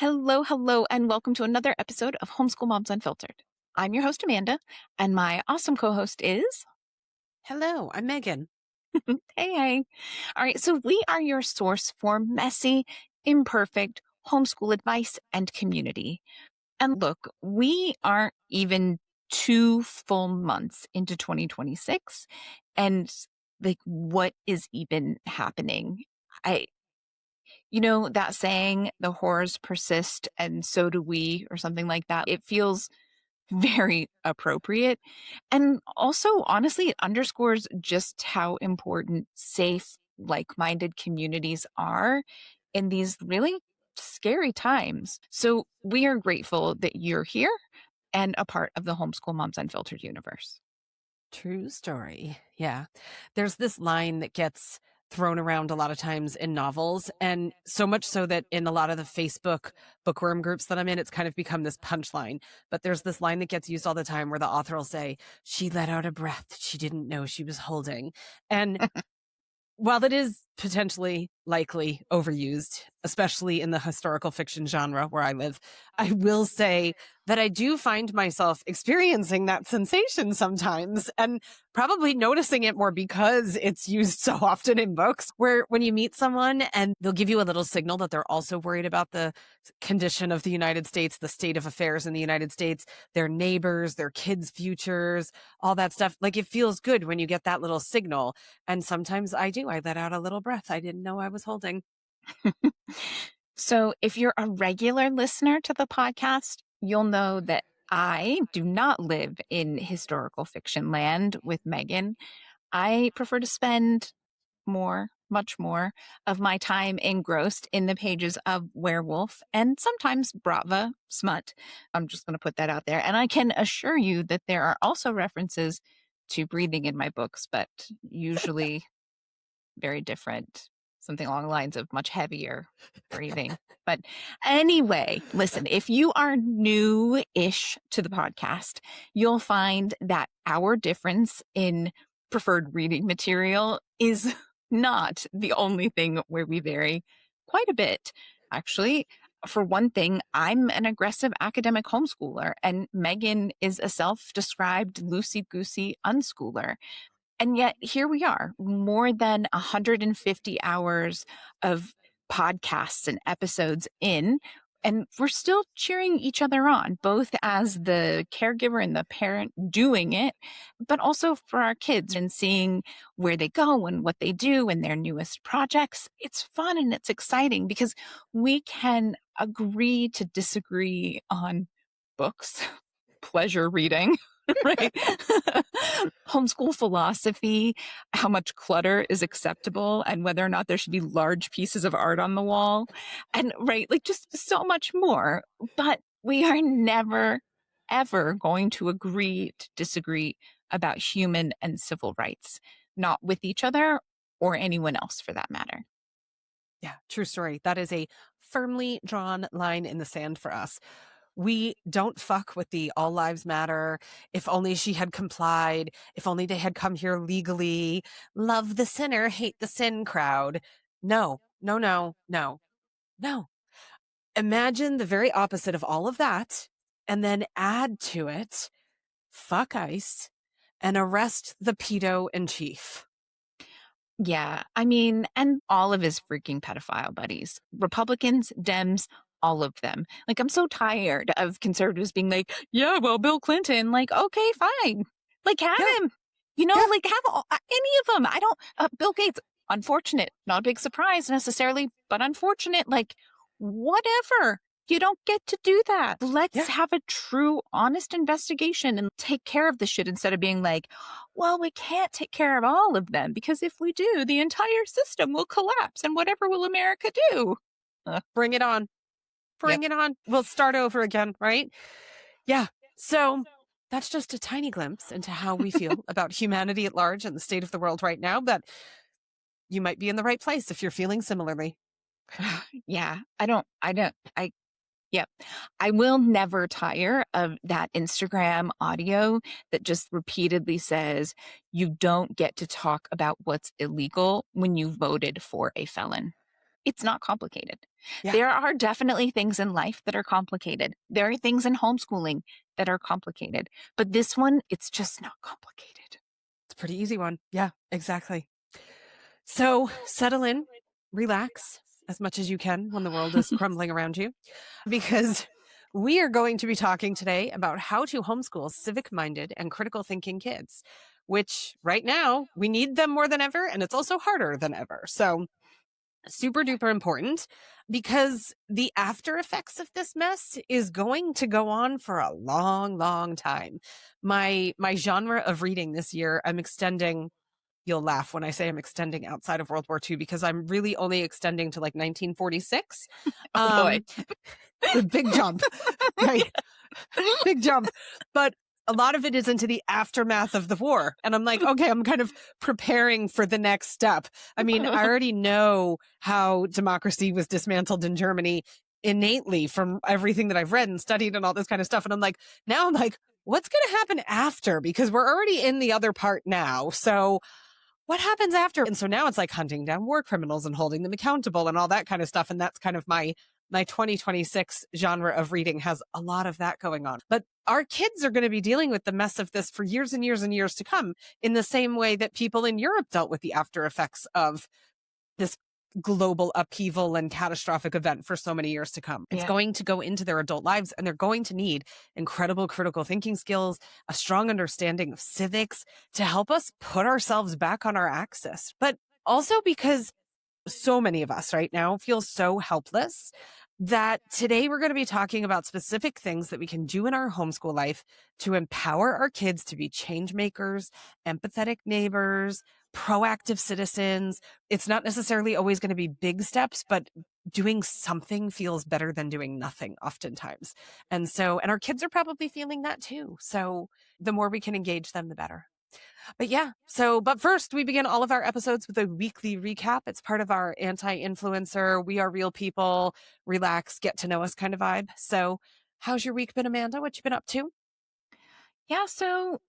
Hello, and welcome to another episode of Homeschool Moms Unfiltered. I'm your host, Amanda, and my awesome co-host is... Hello, I'm Megan. Hey. All right, so we are your source for messy, imperfect homeschool advice and community. And look, we aren't even 2 full months into 2026, and what is even happening? That saying, the horrors persist and so do we, or something like that. It feels very appropriate. And also, honestly, it underscores just how important safe, like-minded communities are in these really scary times. So we are grateful that you're here and a part of the Homeschool Moms Unfiltered universe. True story. Yeah. There's this line that gets thrown around a lot of times in novels, and so much so that in a lot of the Facebook bookworm groups that I'm in, it's kind of become this punchline. But there's this line that gets used all the time where the author will say, "She let out a breath she didn't know she was holding." And while that is potentially likely overused, especially in the historical fiction genre where I live, I will say that I do find myself experiencing that sensation sometimes and probably noticing it more because it's used so often in books, where when you meet someone and they'll give you a little signal that they're also worried about the condition of the United States, the state of affairs in the United States, their neighbors, their kids' futures, all that stuff. Like, it feels good when you get that little signal. And sometimes I do. I let out a little breath I didn't know I was holding. So if you're a regular listener to the podcast, you'll know that I do not live in historical fiction land with Megan. I prefer to spend much more of my time engrossed in the pages of werewolf and sometimes Brava smut. I'm just going to put that out there. And I can assure you that there are also references to breathing in my books, but usually very different. Something along the lines of much heavier breathing. But anyway, listen, if you are new-ish to the podcast, you'll find that our difference in preferred reading material is not the only thing where we vary quite a bit. Actually, for one thing, I'm an aggressive academic homeschooler, and Megan is a self-described loosey-goosey unschooler. And yet here we are, more than 150 hours of podcasts and episodes in, and we're still cheering each other on, both as the caregiver and the parent doing it, but also for our kids and seeing where they go and what they do and their newest projects. It's fun and it's exciting because we can agree to disagree on books, pleasure reading, right? Homeschool philosophy, how much clutter is acceptable, and whether or not there should be large pieces of art on the wall, and right, like just so much more. But we are never, ever going to agree to disagree about human and civil rights, not with each other or anyone else for that matter. Yeah, true story. That is a firmly drawn line in the sand for us. We don't fuck with the all lives matter. If only she had complied. If only they had come here legally. Love the sinner, hate the sin crowd. No, no, no, no, no. Imagine the very opposite of all of that, and then add to it, fuck ICE and arrest the pedo in chief. Yeah, I mean, and all of his freaking pedophile buddies, Republicans, Dems, all of them. Like, I'm so tired of conservatives being like, yeah, well, Bill Clinton, like, okay, fine. Like, have Yeah, him, yeah. like, have any of them. I don't, Bill Gates, unfortunate, not a big surprise necessarily, but unfortunate, like, whatever. You don't get to do that. Let's Yeah. have a true, honest investigation and take care of the shit instead of being like, well, we can't take care of all of them because if we do, the entire system will collapse. And whatever will America do? Bring it on. Yep. Bring it on. We'll start over again, right? Yeah. So that's just a tiny glimpse into how we feel about humanity at large and the state of the world right now. But you might be in the right place if you're feeling similarly. Yeah. Yep. I will never tire of that Instagram audio that just repeatedly says, you don't get to talk about what's illegal when you voted for a felon. It's not complicated. Yeah. There are definitely things in life that are complicated. There are things in homeschooling that are complicated. But this one, it's just not complicated. It's a pretty easy one. Yeah, exactly. So settle in, relax as much as you can when the world is crumbling around you, because we are going to be talking today about how to homeschool civic-minded and critical thinking kids, which right now we need them more than ever, and it's also harder than ever. So super duper important, because the after effects of this mess is going to go on for a long, long time. My genre of reading this year, I'm extending. You'll laugh when I say I'm extending outside of World War II, because I'm really only extending to like 1946. Oh boy. The big jump, right? Big jump. But a lot of it is into the aftermath of the war. And I'm like, okay, I'm kind of preparing for the next step. I mean, I already know how democracy was dismantled in Germany innately from everything that I've read and studied and all this kind of stuff. And I'm like, now I'm like, what's going to happen after? Because we're already in the other part now. So what happens after? And so now it's like hunting down war criminals and holding them accountable and all that kind of stuff. And that's kind of my 2026 genre of reading has a lot of that going on. But our kids are going to be dealing with the mess of this for years and years and years to come, in the same way that people in Europe dealt with the after effects of this global upheaval and catastrophic event for so many years to come. It's going to go into their adult lives, and they're going to need incredible critical thinking skills, a strong understanding of civics to help us put ourselves back on our axis. But also because so many of us right now feel so helpless, that today we're going to be talking about specific things that we can do in our homeschool life to empower our kids to be change makers, empathetic neighbors, proactive citizens. It's not necessarily always going to be big steps, but doing something feels better than doing nothing oftentimes. And our kids are probably feeling that too. So the more we can engage them, the better. But yeah, but first we begin all of our episodes with a weekly recap. It's part of our anti-influencer, we are real people, relax, get to know us kind of vibe. So how's your week been, Amanda? What you been up to? Yeah, so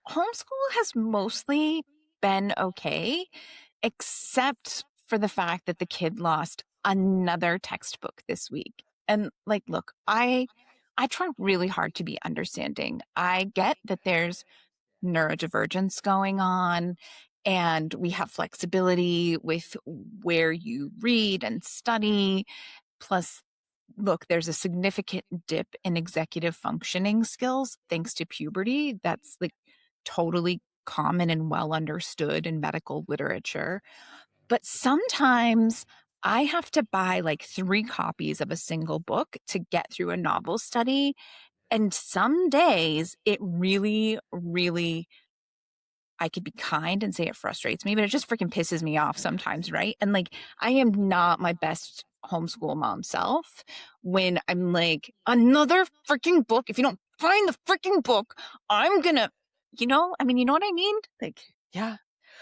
homeschool has mostly been okay, except for the fact that the kid lost another textbook this week. And like, look, I try really hard to be understanding. I get that there's neurodivergence going on, and we have flexibility with where you read and study. Plus, look, there's a significant dip in executive functioning skills thanks to puberty. That's like totally common and well understood in medical literature. But sometimes I have to buy like 3 copies of a single book to get through a novel study. And some days it really, really, I could be kind and say it frustrates me, but it just freaking pisses me off sometimes, right? And like, I am not my best homeschool mom self when I'm like, another freaking book. If you don't find the freaking book, I'm gonna, you know what I mean? Like, yeah.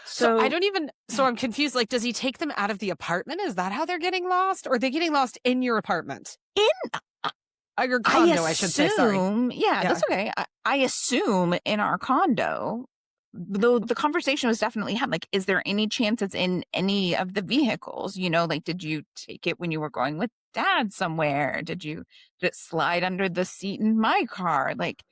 so I don't even, so I'm confused. Like, does he take them out of the apartment? Is that how they're getting lost? Or are they getting lost in your apartment? in Your condo, I should say. Sorry. Yeah, that's okay. I assume in our condo, though the conversation was definitely had, like, is there any chance it's in any of the vehicles? You know, like, did you take it when you were going with dad somewhere? Did it slide under the seat in my car? Like,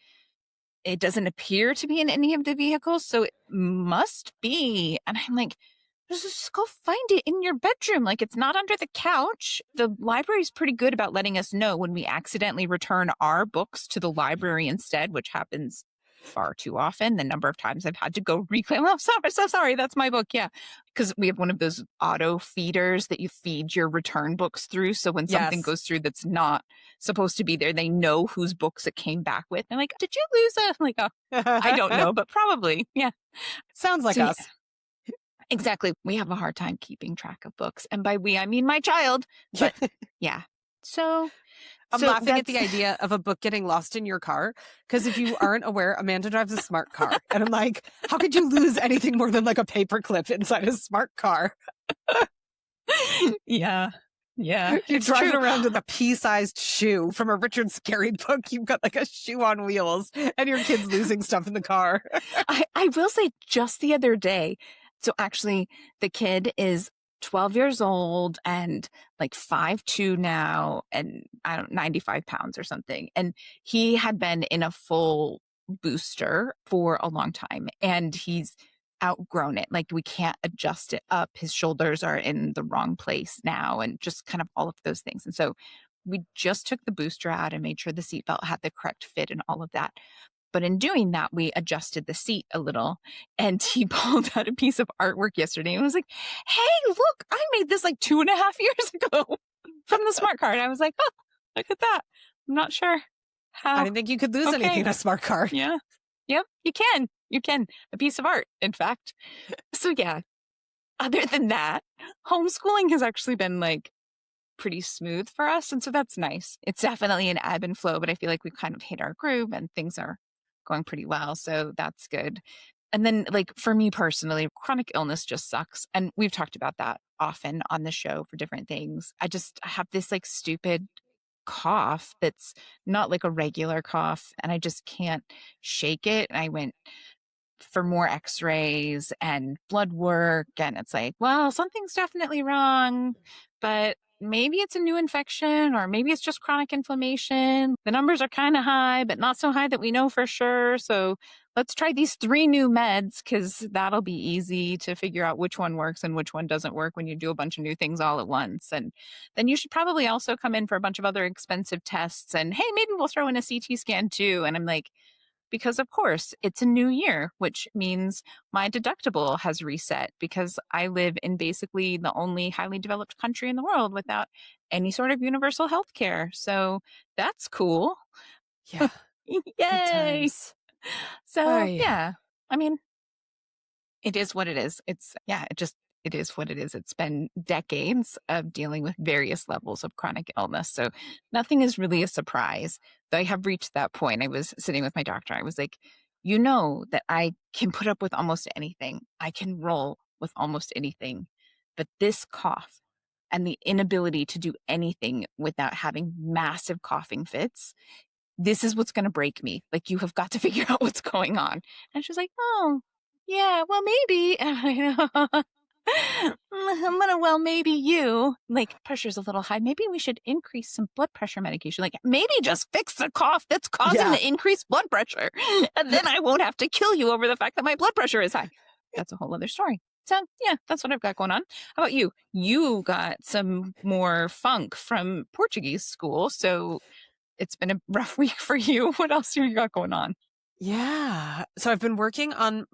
it doesn't appear to be in any of the vehicles, so it must be. And I'm like, just go find it in your bedroom. Like, it's not under the couch. The library's pretty good about letting us know when we accidentally return our books to the library instead, which happens far too often. The number of times I've had to go reclaim. Oh, so sorry. That's my book. Yeah. Because we have one of those auto feeders that you feed your return books through. So when something goes through that's not supposed to be there, they know whose books it came back with. They're like, did you lose a, like, oh, I don't know, but probably. Yeah. Sounds like us. Yeah. Exactly. We have a hard time keeping track of books. And by we, I mean my child. But yeah. I'm laughing at the idea of a book getting lost in your car, because if you aren't aware, Amanda drives a smart car. And I'm like, how could you lose anything more than like a paperclip inside a smart car? Yeah. Yeah. You're driving around with a pea-sized shoe from a Richard Scarry book. You've got like a shoe on wheels, and your kid's losing stuff in the car. I will say, just the other day, so actually the kid is 12 years old and like 5'2" now, and I don't 95 pounds or something. And he had been in a full booster for a long time, and he's outgrown it. Like, we can't adjust it up. His shoulders are in the wrong place now, and just kind of all of those things. And so we just took the booster out and made sure the seatbelt had the correct fit and all of that. But in doing that, we adjusted the seat a little, and he pulled out a piece of artwork yesterday and was like, "Hey, look, I made this like 2.5 years ago from the smart card." I was like, "Oh, look at that." I'm not sure I how. didn't think you could lose anything in a smart card. Yeah. Yep. You can. You can. A piece of art, in fact. So yeah, other than that, homeschooling has actually been like pretty smooth for us. And so that's nice. It's definitely an ebb and flow, but I feel like we've kind of hit our groove and things are going pretty well. So that's good. And then, like, for me personally, chronic illness just sucks. And we've talked about that often on the show for different things. I have this like stupid cough that's not like a regular cough, and I just can't shake it. And I went for more x-rays and blood work, and it's like, well, something's definitely wrong, but maybe it's a new infection, or maybe it's just chronic inflammation. The numbers are kind of high, but not so high that we know for sure. So let's try these 3 new meds, because that'll be easy to figure out which one works and which one doesn't work when you do a bunch of new things all at once. And then you should probably also come in for a bunch of other expensive tests, and hey, maybe we'll throw in a CT scan too. And I'm like, because of course it's a new year, which means my deductible has reset, because I live in basically the only highly developed country in the world without any sort of universal health care. So that's cool. Yeah. Good Yay. times. So Ay. yeah, I mean, it is what it is. It is what it is. It's been decades of dealing with various levels of chronic illness. So nothing is really a surprise. Though I have reached that point. I was sitting with my doctor. I was like, you know that I can put up with almost anything. I can roll with almost anything. But this cough and the inability to do anything without having massive coughing fits, this is what's going to break me. Like, you have got to figure out what's going on. And she's like, oh, yeah, well, maybe. Well, maybe you, like, pressure's a little high. Maybe we should increase some blood pressure medication. Like, maybe just fix the cough that's causing the increased blood pressure. And then I won't have to kill you over the fact that my blood pressure is high. That's a whole other story. So yeah, that's what I've got going on. How about you? You got some more funk from Portuguese school. So it's been a rough week for you. What else have you got going on? Yeah. So I've been working on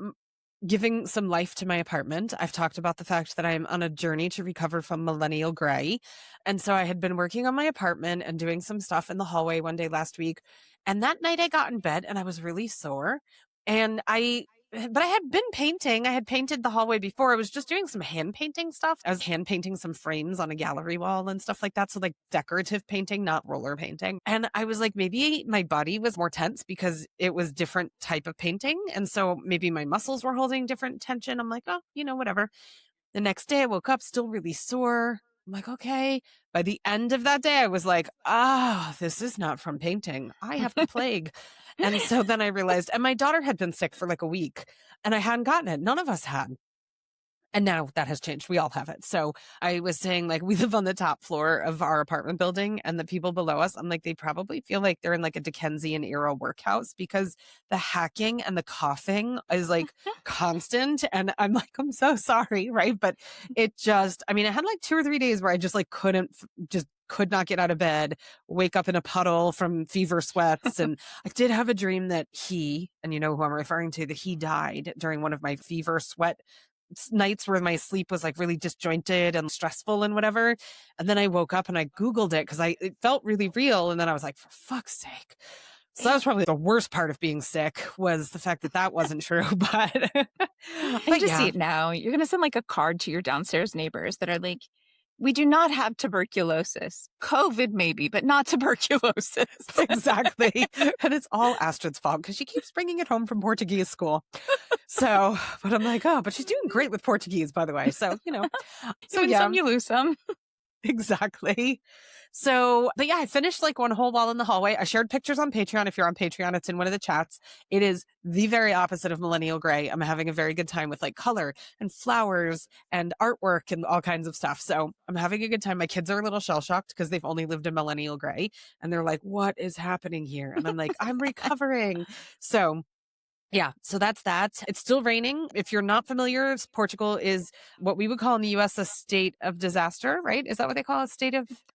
giving some life to my apartment. I've talked about the fact that I'm on a journey to recover from millennial gray. And so I had been working on my apartment and doing some stuff in the hallway one day last week. And that night I got in bed and I was really sore. And but I had been painting. I had painted the hallway before. I was just doing some hand painting stuff. I was hand painting some frames on a gallery wall and stuff like that. So like decorative painting, not roller painting. And I was like, maybe my body was more tense because it was different type of painting. And so maybe my muscles were holding different tension. I'm like, oh, whatever. The next day I woke up still really sore. I'm like, okay. By the end of that day, I was like, this is not from painting. I have the plague. And so then I realized, and my daughter had been sick for like a week and I hadn't gotten it. None of us had. And now that has changed. We all have it. So I was saying, like, we live on the top floor of our apartment building and the people below us, I'm like, they probably feel like they're in like a Dickensian era workhouse because the hacking and the coughing is like constant. And I'm like, I'm so sorry. Right. But I had like 2 or 3 days where I just like could not get out of bed, wake up in a puddle from fever sweats. And I did have a dream that and you know who I'm referring to, that he died during one of my fever sweat nights where my sleep was like really disjointed and stressful and whatever. And then I woke up and I Googled it because it felt really real. And then I was like, for fuck's sake. So that was probably the worst part of being sick, was the fact that that wasn't true. But I just see it now. You're going to send like a card to your downstairs neighbors that are like, we do not have tuberculosis. COVID maybe, but not tuberculosis. Exactly. And it's all Astrid's fault because she keeps bringing it home from Portuguese school. So, but I'm like, but she's doing great with Portuguese, by the way. So, You win some, you lose some. Exactly. So, but yeah, I finished like one whole wall in the hallway. I shared pictures on Patreon. If you're on Patreon, it's in one of the chats. It is the very opposite of millennial gray. I'm having a very good time with like color and flowers and artwork and all kinds of stuff. So I'm having a good time. My kids are a little shell shocked because they've only lived in millennial gray and they're like, what is happening here? And I'm like, I'm recovering. So yeah, so that's that. It's still raining. If you're not familiar, Portugal is what we would call in the US a state of disaster, right? Is that what they call it?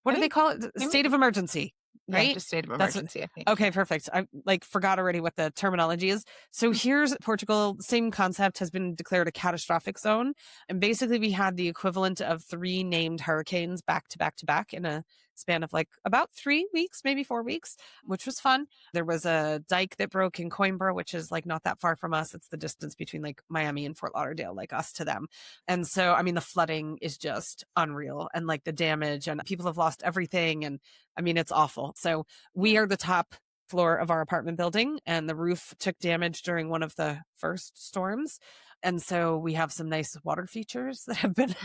What I do they think call it? maybe, State of emergency, yeah, right? just state of That's emergency, I think. okay, perfect. I like forgot already what the terminology is. So here's Portugal, same concept has been declared a catastrophic zone. And basically we had the equivalent of 3 named hurricanes back to back to back in a span of like about 3 weeks, maybe 4 weeks, which was fun. There was a dike that broke in Coimbra, which is like not that far from us. It's the distance between like Miami and Fort Lauderdale, like us to them. And so, I mean, the flooding is just unreal and like the damage and people have lost everything. And I mean, it's awful. So we are the top floor of our apartment building and the roof took damage during one of the first storms. And so we have some nice water features that have been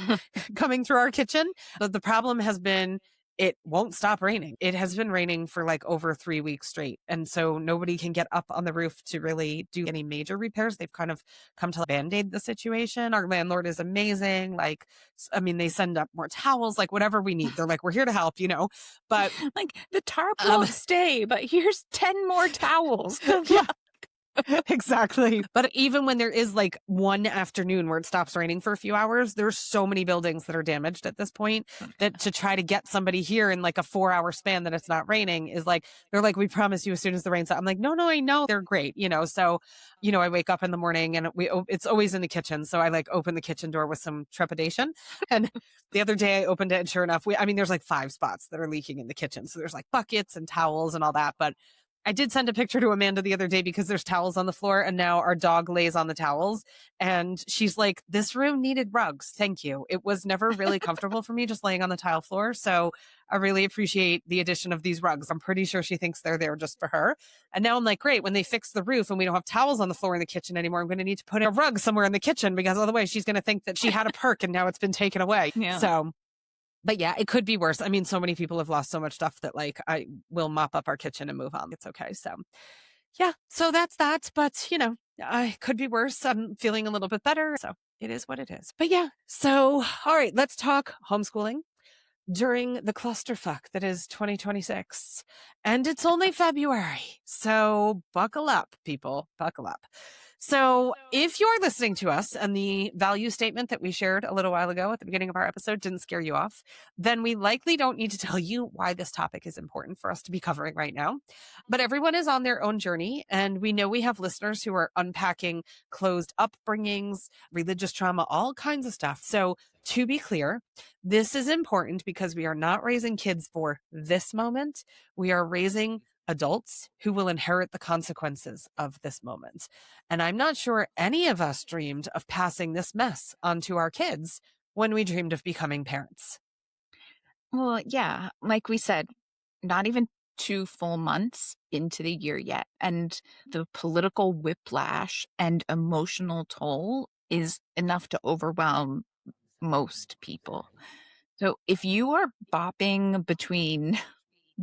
coming through our kitchen. But the problem has been it won't stop raining. It has been raining for like over 3 weeks straight. And so nobody can get up on the roof to really do any major repairs. They've kind of come to band-aid the situation. Our landlord is amazing. Like, I mean, they send up more towels, like whatever we need. They're like, we're here to help, you know, but Like the tarp won't stay, but here's 10 more towels. Good luck. Exactly. But even when there is like one afternoon where it stops raining for a few hours, there's so many buildings that are damaged at this point that to try to get somebody here in like a 4-hour span that it's not raining is like, they're like, we promise you as soon as the rain's out. I'm like, no, I know they're great. You know, so, you know, I wake up in the morning and it's always in the kitchen. So I like open the kitchen door with some trepidation. And the other day I opened it and sure enough, there's like 5 spots that are leaking in the kitchen. So there's like buckets and towels and all that. But I did send a picture to Amanda the other day because there's towels on the floor and now our dog lays on the towels and she's like, this room needed rugs. Thank you. It was never really comfortable for me just laying on the tile floor. So I really appreciate the addition of these rugs. I'm pretty sure she thinks they're there just for her. And now I'm like, great, when they fix the roof and we don't have towels on the floor in the kitchen anymore, I'm going to need to put a rug somewhere in the kitchen because otherwise she's going to think that she had a perk and now it's been taken away. Yeah. So but yeah, it could be worse. I mean, so many people have lost so much stuff that like I will mop up our kitchen and move on. It's okay. So yeah, so that's that. But you know, I could be worse. I'm feeling a little bit better. So it is what it is. But yeah, so all right, let's talk homeschooling during the clusterfuck that is 2026. And it's only February. So buckle up, people, buckle up. So if you're listening to us and the value statement that we shared a little while ago at the beginning of our episode didn't scare you off, then we likely don't need to tell you why this topic is important for us to be covering right now. But everyone is on their own journey. And we know we have listeners who are unpacking closed upbringings, religious trauma, all kinds of stuff. So to be clear, this is important because we are not raising kids for this moment. We are raising adults who will inherit the consequences of this moment. And I'm not sure any of us dreamed of passing this mess onto our kids when we dreamed of becoming parents. Well, yeah, like we said, not even 2 full months into the year yet. And the political whiplash and emotional toll is enough to overwhelm most people. So if you are bopping between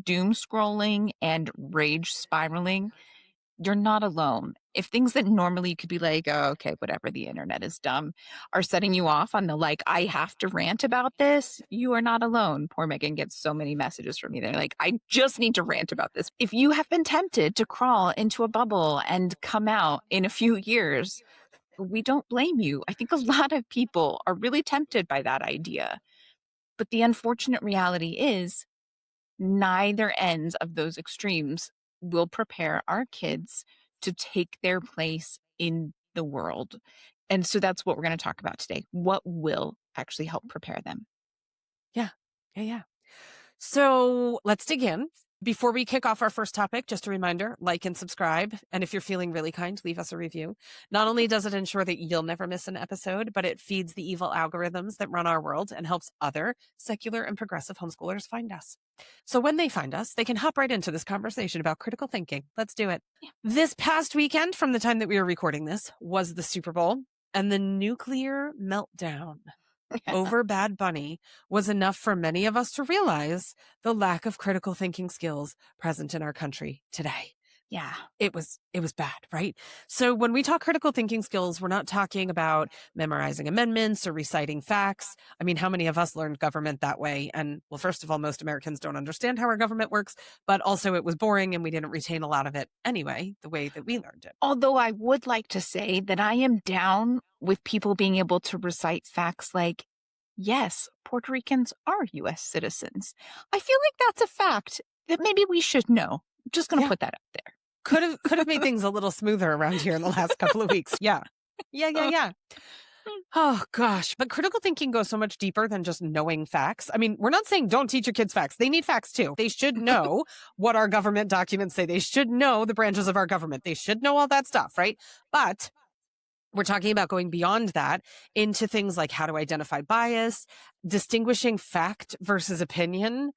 doom scrolling and rage spiraling, you're not alone. If things that normally you could be like, oh, okay, whatever, the internet is dumb, are setting you off on the like, I have to rant about this, you are not alone. Poor Megan gets so many messages from me. They're like, I just need to rant about this. If you have been tempted to crawl into a bubble and come out in a few years, we don't blame you. I think a lot of people are really tempted by that idea. But the unfortunate reality is neither ends of those extremes will prepare our kids to take their place in the world. And so that's what we're going to talk about today. What will actually help prepare them? Yeah. So let's dig in. Before we kick off our first topic, just a reminder, like and subscribe. And if you're feeling really kind, leave us a review. Not only does it ensure that you'll never miss an episode, but it feeds the evil algorithms that run our world and helps other secular and progressive homeschoolers find us. So when they find us, they can hop right into this conversation about critical thinking. Let's do it. Yeah. This past weekend, from the time that we were recording this, was the Super Bowl and the nuclear meltdown. over Bad Bunny was enough for many of us to realize the lack of critical thinking skills present in our country today. Yeah. It was bad, right? So when we talk critical thinking skills, we're not talking about memorizing amendments or reciting facts. I mean, how many of us learned government that way? And well, first of all, most Americans don't understand how our government works, but also it was boring and we didn't retain a lot of it anyway, the way that we learned it. Although I would like to say that I am down with people being able to recite facts like, yes, Puerto Ricans are US citizens. I feel like that's a fact that maybe we should know. Just going to Yeah. put that out there. Could have made things a little smoother around here in the last couple of weeks. Yeah. Yeah. Oh gosh, but critical thinking goes so much deeper than just knowing facts. I mean, we're not saying don't teach your kids facts. They need facts too. They should know what our government documents say. They should know the branches of our government. They should know all that stuff, right? But we're talking about going beyond that into things like how to identify bias, distinguishing fact versus opinion.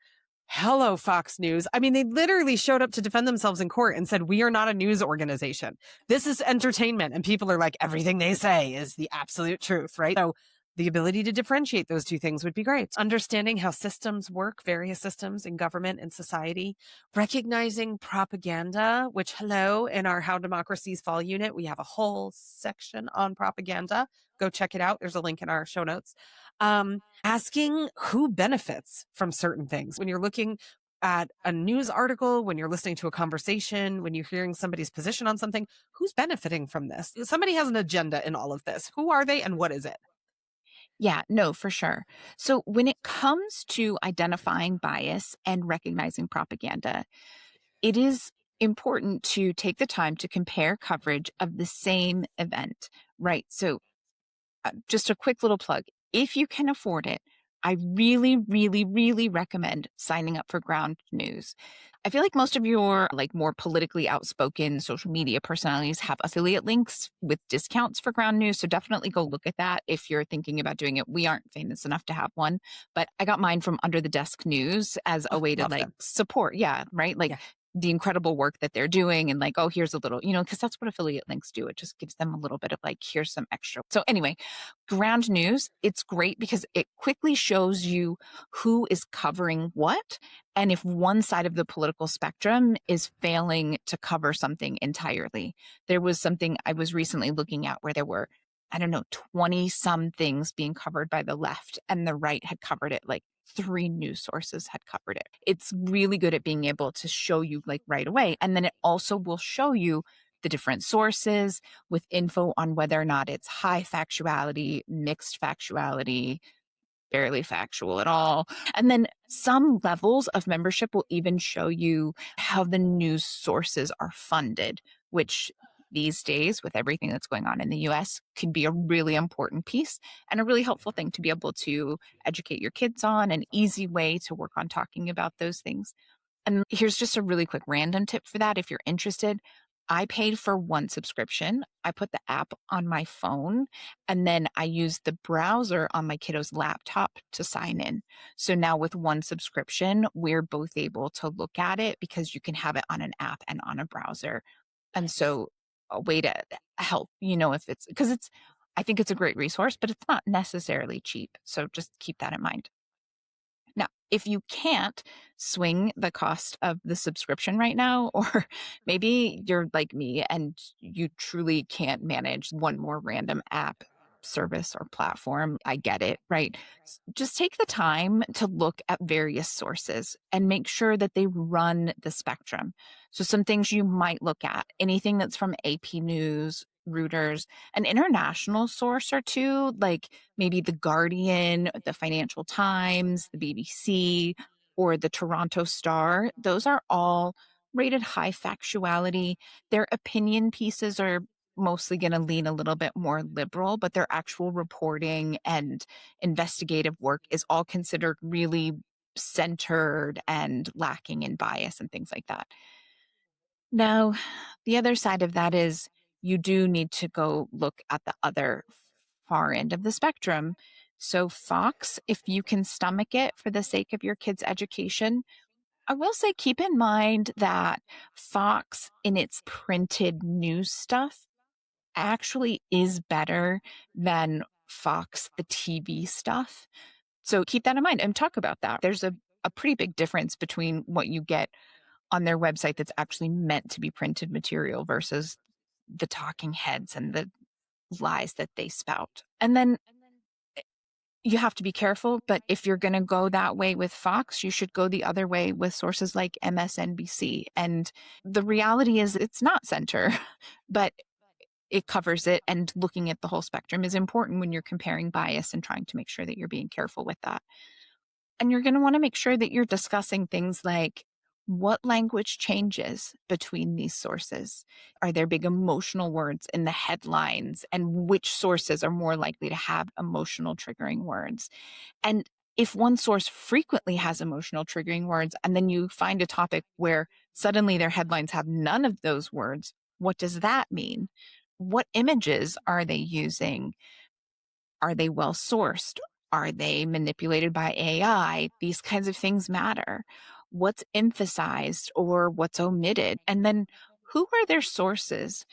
Hello, Fox News. I mean, they literally showed up to defend themselves in court and said, we are not a news organization. This is entertainment. And people are like, everything they say is the absolute truth, right? So the ability to differentiate those two things would be great. Understanding how systems work, various systems in government and society, recognizing propaganda, which, hello, in our How Democracies Fall unit, we have a whole section on propaganda. Go check it out. There's a link in our show notes. Asking who benefits from certain things. When you're looking at a news article, when you're listening to a conversation, when you're hearing somebody's position on something, who's benefiting from this? Somebody has an agenda in all of this. Who are they and what is it? Yeah, no, for sure. So when it comes to identifying bias and recognizing propaganda, it is important to take the time to compare coverage of the same event, right? So just a quick little plug. If you can afford it, I really, really, really recommend signing up for Ground News. I feel like most of your like more politically outspoken social media personalities have affiliate links with discounts for Ground News. So definitely go look at that if you're thinking about doing it. We aren't famous enough to have one, but I got mine from Under the Desk News as a Oh, way to love like them. support. Yeah, right. Like Yeah. the incredible work that they're doing and like, oh, here's a little, because that's what affiliate links do. It just gives them a little bit of like, here's some extra. So anyway, Ground News, it's great because it quickly shows you who is covering what and if one side of the political spectrum is failing to cover something entirely. There was something I was recently looking at where there were, I don't know, 20 some things being covered by the left and the right had covered it like three news sources had covered it. It's really good at being able to show you like right away. And then it also will show you the different sources with info on whether or not it's high factuality, mixed factuality, barely factual at all. And then some levels of membership will even show you how the news sources are funded, which these days, with everything that's going on in the US, can be a really important piece and a really helpful thing to be able to educate your kids on, an easy way to work on talking about those things. And here's just a really quick random tip for that if you're interested. I paid for one subscription. I put the app on my phone and then I use the browser on my kiddo's laptop to sign in. So now with one subscription, we're both able to look at it because you can have it on an app and on a browser. And Nice. so a way to help, if it's because I think it's a great resource, but it's not necessarily cheap. So just keep that in mind. Now, if you can't swing the cost of the subscription right now, or maybe you're like me and you truly can't manage one more random app, service, or platform, I get it, right? Just take the time to look at various sources and make sure that they run the spectrum. So, some things you might look at anything that's from AP News, Reuters, an international source or two, like maybe The Guardian, the Financial Times, the BBC, or the Toronto Star. Those are all rated high factuality. Their opinion pieces are mostly going to lean a little bit more liberal, but their actual reporting and investigative work is all considered really centered and lacking in bias and things like that. Now, the other side of that is you do need to go look at the other far end of the spectrum. So, Fox, if you can stomach it for the sake of your kids' education, I will say keep in mind that Fox, in its printed news stuff, actually is better than Fox, the TV stuff. So keep that in mind and talk about that. There's a pretty big difference between what you get on their website that's actually meant to be printed material versus the talking heads and the lies that they spout. And then you have to be careful, but if you're going to go that way with Fox, you should go the other way with sources like MSNBC. And the reality is it's not center, but it covers it. And looking at the whole spectrum is important when you're comparing bias and trying to make sure that you're being careful with that. And you're going to want to make sure that you're discussing things like what language changes between these sources. Are there big emotional words in the headlines? And which sources are more likely to have emotional triggering words? And if one source frequently has emotional triggering words, and then you find a topic where suddenly their headlines have none of those words, what does that mean? What images are they using? Are they well sourced? Are they manipulated by AI? These kinds of things matter. What's emphasized or what's omitted? And then who are their sources?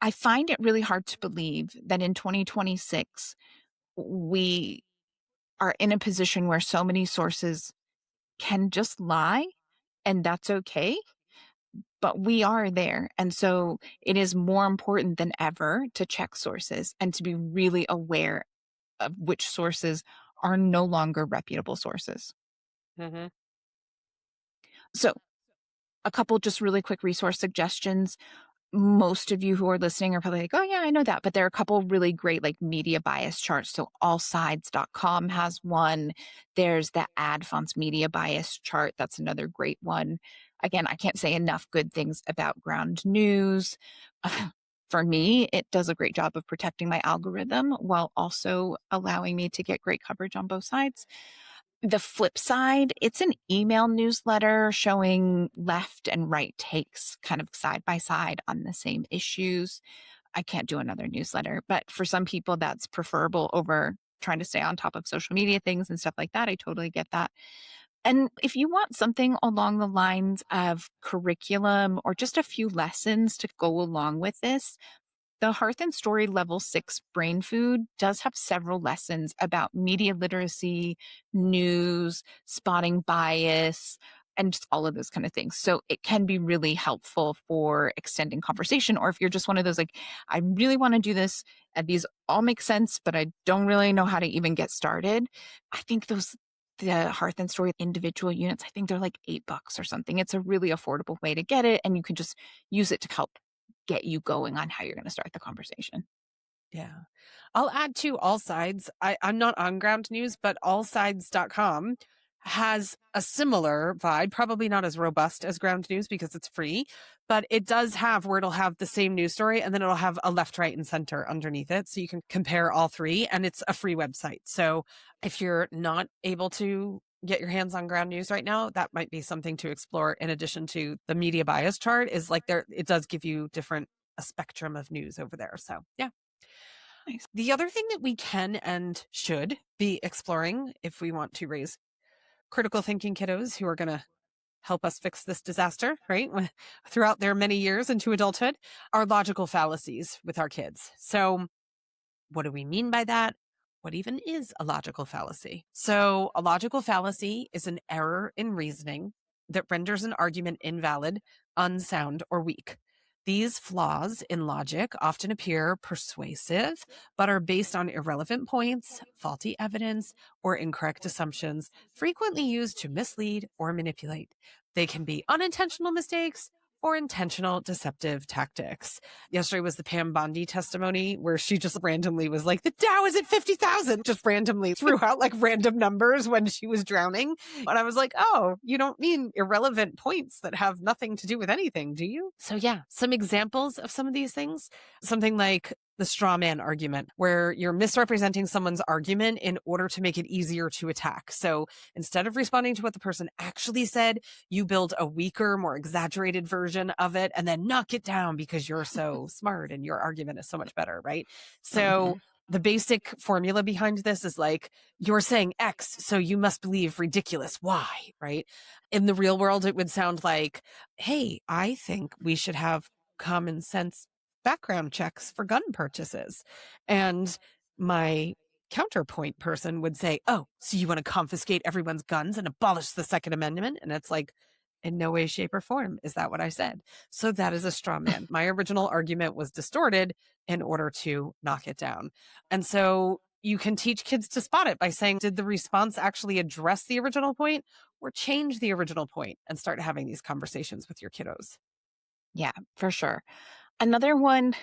I find it really hard to believe that in 2026, we are in a position where so many sources can just lie, and that's okay. But we are there. And so it is more important than ever to check sources and to be really aware of which sources are no longer reputable sources. Mm-hmm. So, a couple just really quick resource suggestions. Most of you who are listening are probably like, oh, yeah, I know that. But there are a couple really great like media bias charts. So, allsides.com has one. There's the Ad Fonts media bias chart. That's another great one. Again, I can't say enough good things about Ground News. For me, it does a great job of protecting my algorithm while also allowing me to get great coverage on both sides. The flip side, it's an email newsletter showing left and right takes kind of side by side on the same issues. I can't do another newsletter, but for some people, that's preferable over trying to stay on top of social media things and stuff like that. I totally get that. And if you want something along the lines of curriculum or just a few lessons to go along with this, the Hearth and Story Level 6 Brain Food does have several lessons about media literacy, news, spotting bias, and just all of those kind of things. So it can be really helpful for extending conversation. Or if you're just one of those, like, I really want to do this, and these all make sense, but I don't really know how to even get started. I think the Hearth and Story individual units, I think they're like $8 or something. It's a really affordable way to get it, and you can just use it to help get you going on how you're going to start the conversation. Yeah. I'll add to All Sides. I'm not on Ground News, but allsides.com has a similar vibe, probably not as robust as Ground News because it's free, but it does have where it'll have the same news story and then it'll have a left, right, and center underneath it. So you can compare all three and it's a free website. So if you're not able to get your hands on Ground News right now, that might be something to explore in addition to the media bias chart is like it does give you a spectrum of news over there. So yeah. Nice. The other thing that we can and should be exploring if we want to raise critical thinking kiddos who are going to help us fix this disaster, right? Throughout their many years into adulthood, are logical fallacies with our kids. So, what do we mean by that? What even is a logical fallacy? So, a logical fallacy is an error in reasoning that renders an argument invalid, unsound, or weak. These flaws in logic often appear persuasive, but are based on irrelevant points, faulty evidence, or incorrect assumptions, frequently used to mislead or manipulate. They can be unintentional mistakes or intentional deceptive tactics. Yesterday was the Pam Bondi testimony where she just randomly was like, the Dow is at 50,000, just randomly threw out like random numbers when she was drowning. And I was like, oh, you don't mean irrelevant points that have nothing to do with anything, do you? So yeah, some examples of some of these things, something like the straw man argument, where you're misrepresenting someone's argument in order to make it easier to attack. So instead of responding to what the person actually said, you build a weaker, more exaggerated version of it and then knock it down because you're so smart and your argument is so much better, right? So the basic formula behind this is like, you're saying X, so you must believe ridiculous Y, right? In the real world, it would sound like, hey, I think we should have common sense background checks for gun purchases. And my counterpoint person would say, oh, so you want to confiscate everyone's guns and abolish the Second Amendment? And it's like, in no way, shape, or form is that what I said. So that is a straw man. My original argument was distorted in order to knock it down. And so you can teach kids to spot it by saying, did the response actually address the original point or change the original point, and start having these conversations with your kiddos? Yeah, for sure. Another one,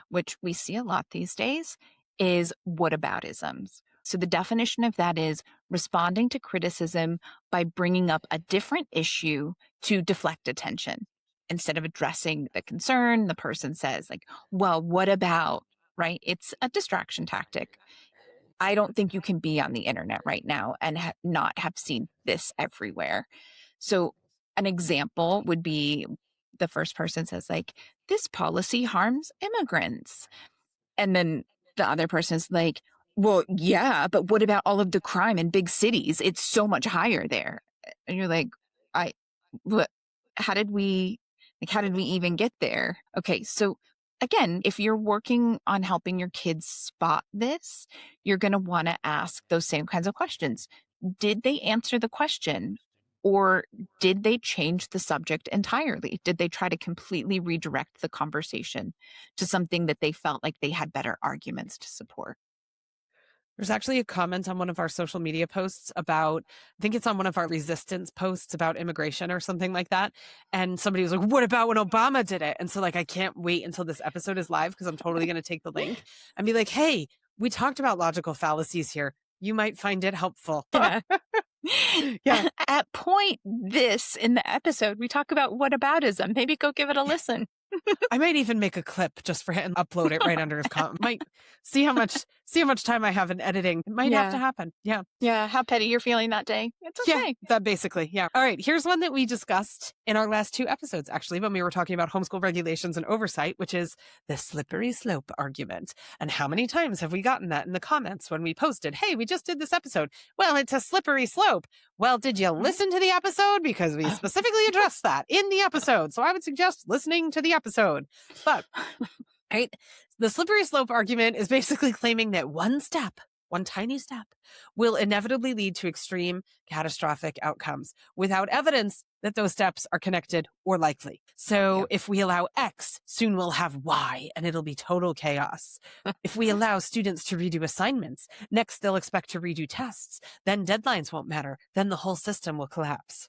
which we see a lot these days, is whataboutisms. So the definition of that is responding to criticism by bringing up a different issue to deflect attention. Instead of addressing the concern, the person says, like, well, what about, right? It's a distraction tactic. I don't think you can be on the internet right now and not have seen this everywhere. So, an example would be the first person says, like, this policy harms immigrants. And then the other person's like, well, yeah, but what about all of the crime in big cities? It's so much higher there. And you're like, I, what, how did we, how did we even get there? Okay. So again, if you're working on helping your kids spot this, you're going to want to ask those same kinds of questions. Did they answer the question? Or did they change the subject entirely? Did they try to completely redirect the conversation to something that they felt like they had better arguments to support? There's actually a comment on one of our social media posts about, I think it's on one of our resistance posts about immigration or something like that. And somebody was like, what about when Obama did it? And so, like, I can't wait until this episode is live because I'm totally going to take the link and be like, hey, we talked about logical fallacies here. You might find it helpful. Yeah. Yeah. At point this in the episode, we talk about whataboutism. Maybe go give it a listen. I might even make a clip just for him and upload it right under his comment. Might see how much time I have in editing. It might have to Yeah. happen. Yeah. Yeah. How petty you're feeling that day. It's Yeah, okay. that basically. Yeah. All right. Here's one that we discussed in our last two episodes, actually, when we were talking about homeschool regulations and oversight, which is the slippery slope argument. And how many times have we gotten that in the comments when we posted, hey, we just did this episode? Well, it's a slippery slope. Well, did you listen to the episode? Because we specifically addressed that in the episode. So I would suggest listening to the episode. But, right, the slippery slope argument is basically claiming that one tiny step will inevitably lead to extreme catastrophic outcomes without evidence that those steps are connected or likely. So if we allow X, soon we'll have Y and it'll be total chaos. If we allow students to redo assignments, next they'll expect to redo tests. Then deadlines won't matter. Then the whole system will collapse.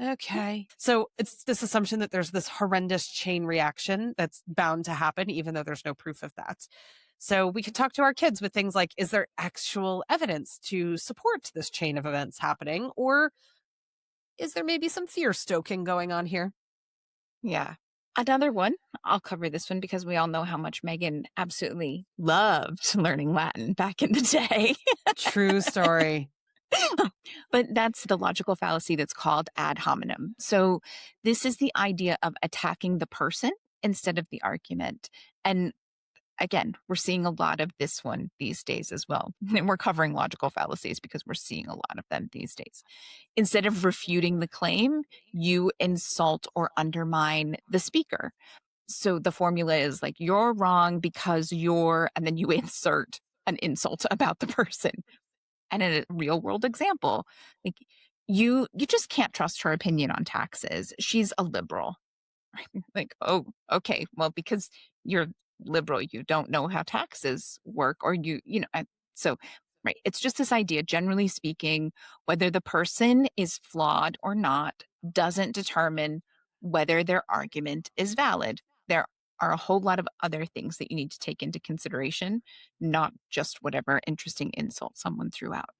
Okay. So it's this assumption that there's this horrendous chain reaction that's bound to happen, even though there's no proof of that. So we could talk to our kids with things like, is there actual evidence to support this chain of events happening? Or is there maybe some fear stoking going on here? Yeah. Another one, I'll cover this one because we all know how much Megan absolutely loved learning Latin back in the day. True story. But that's the logical fallacy that's called ad hominem. So this is the idea of attacking the person instead of the argument. And again, we're seeing a lot of this one these days as well. And we're covering logical fallacies because we're seeing a lot of them these days. Instead of refuting the claim, you insult or undermine the speaker. So the formula is like, you're wrong because you're, and then you insert an insult about the person. And in a real world example, like you just can't trust her opinion on taxes. She's a liberal. Like, oh, okay, well, because you're liberal, you don't know how taxes work, or so, right. It's just this idea, generally speaking, whether the person is flawed or not doesn't determine whether their argument is valid. There are a whole lot of other things that you need to take into consideration, not just whatever interesting insult someone threw out.